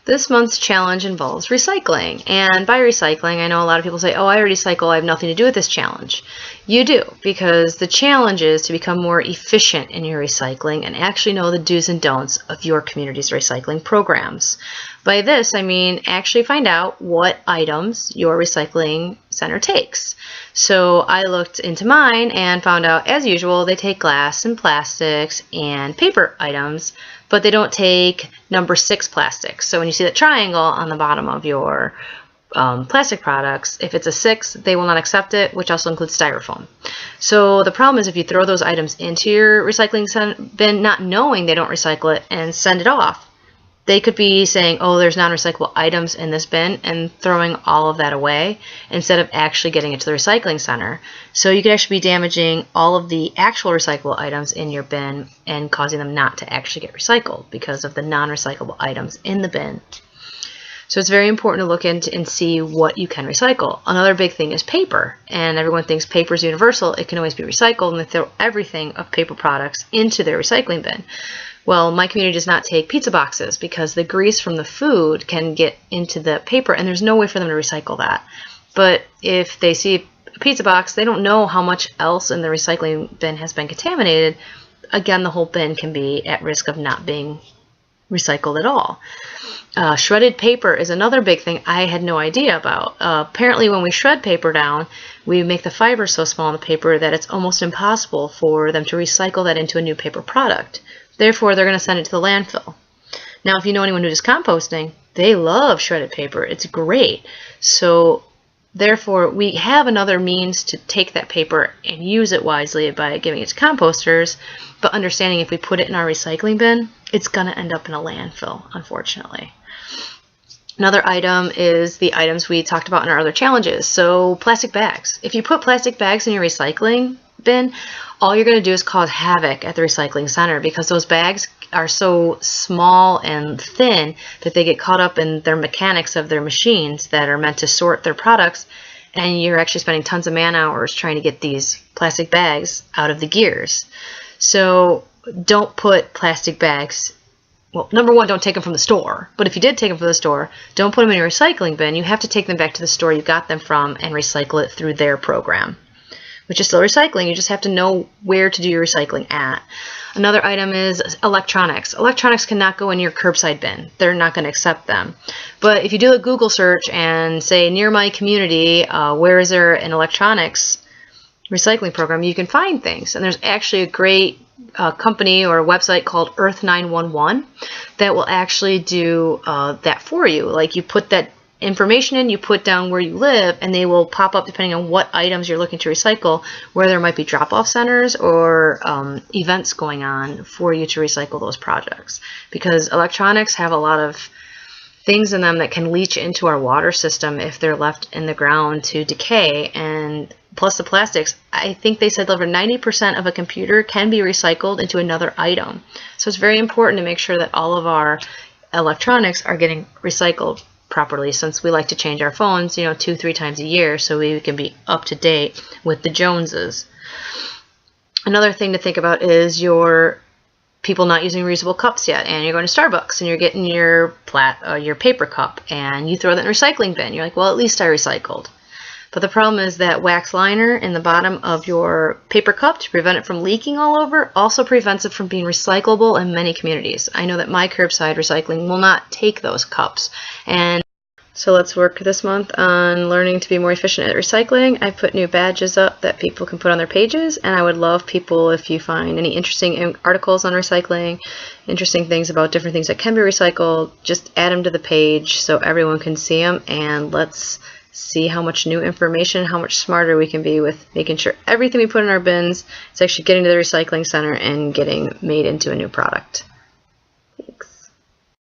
This month's challenge involves recycling, and by recycling, I know a lot of people say, oh, I already cycle, I have nothing to do with this challenge. You do, because the challenge is to become more efficient in your recycling and actually know the do's and don'ts of your community's recycling programs. By this, I mean actually find out what items your recycling center takes. So I looked into mine and found out, as usual, they take glass and plastics and paper items, but they don't take number 6 plastics. So when you see that triangle on the bottom of your plastic products, if it's a 6, they will not accept it, which also includes styrofoam. So the problem is if you throw those items into your recycling bin not knowing they don't recycle it and send it off, they could be saying, oh, there's non-recyclable items in this bin, and throwing all of that away instead of actually getting it to the recycling center. So you could actually be damaging all of the actual recyclable items in your bin and causing them not to actually get recycled because of the non-recyclable items in the bin. So it's very important to look into and see what you can recycle. Another big thing is paper, and everyone thinks paper is universal. It can always be recycled, and they throw everything of paper products into their recycling bin. Well, my community does not take pizza boxes because the grease from the food can get into the paper, and there's no way for them to recycle that. But if they see a pizza box, they don't know how much else in the recycling bin has been contaminated. Again, the whole bin can be at risk of not being recycled at all. Shredded paper is another big thing I had no idea about. Apparently when we shred paper down, we make the fibers so small in the paper that it's almost impossible for them to recycle that into a new paper product. Therefore, they're going to send it to the landfill. Now, if you know anyone who does composting, they love shredded paper. It's great. So therefore, we have another means to take that paper and use it wisely by giving it to composters, but understanding if we put it in our recycling bin, it's going to end up in a landfill, unfortunately. Another item is the items we talked about in our other challenges. So plastic bags. If you put plastic bags in your recycling bin, all you're going to do is cause havoc at the recycling center because those bags are so small and thin that they get caught up in their mechanics of their machines that are meant to sort their products, and you're actually spending tons of man hours trying to get these plastic bags out of the gears. So don't put plastic bags. Well, number one, don't take them from the store. But if you did take them from the store, don't put them in your recycling bin. You have to take them back to the store you got them from and recycle it through their program, which is still recycling. You just have to know where to do your recycling at. Another item is electronics. Electronics cannot go in your curbside bin. They're not going to accept them. But if you do a Google search and say, near my community, where is there an electronics recycling program, you can find things. And there's actually a great company or a website called Earth 911 that will actually do that for you. Like you put that information in, you put down where you live, and they will pop up depending on what items you're looking to recycle, where there might be drop-off centers or events going on for you to recycle those projects. Because electronics have a lot of things in them that can leach into our water system if they're left in the ground to decay, and plus the plastics. I think they said over 90% of a computer can be recycled into another item. So it's very important to make sure that all of our electronics are getting recycled properly, since we like to change our phones, 2-3 times a year, so we can be up to date with the Joneses. Another thing to think about is your people not using reusable cups yet, and you're going to Starbucks and you're getting your paper cup and you throw that in the recycling bin. You're like, well, at least I recycled. But the problem is that wax liner in the bottom of your paper cup, to prevent it from leaking all over, also prevents it from being recyclable in many communities. I know that my curbside recycling will not take those cups. And so let's work this month on learning to be more efficient at recycling. I put new badges up that people can put on their pages, and I would love people, if you find any interesting articles on recycling, interesting things about different things that can be recycled, just add them to the page so everyone can see them, and let's see how much new information, how much smarter we can be with making sure everything we put in our bins is actually getting to the recycling center and getting made into a new product.